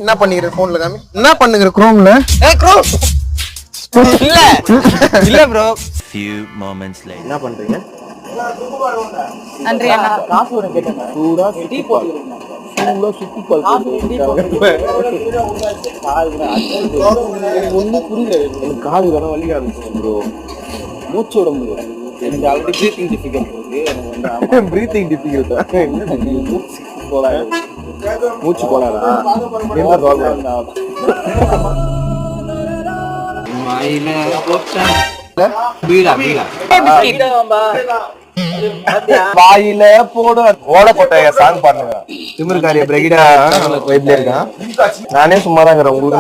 என்ன பண்ணிக்கிற போன்ல காமி என்ன பண்ணுகிற குரோம்ல குரோம் இல்ல இல்ல ப்ரோ few moments later என்ன பண்றீங்க? நன்றி அண்ணா. காசு ஒரு கேட்டேன். சூடா டீ போட்டுருக்கீங்க. சூடா சுத்தி பால் ஒன்னும் புரியல. எனக்கு காது வர வலி ஆரம்பிச்சு ப்ரோ. மூச்சு விட முடியல. எனக்கு ஆல்ரெடி பிரீத்திங் டிஃபிகல்ட் இருக்கு. எனக்கு வந்து பிரீத்திங் டிஃபிகல்ட். மூச்சு போலாரா? என்ன ப்ராப்ளம்? வாயில போட்டா பீடா பீடா வாயில போட ஓட போட்ட சாங் பாடுங்க. திமிர்காரிய பிரகிடா வைப்ல இருக்கான். நானே சும்மா தான் இருக்கிறேன் உங்களுக்கு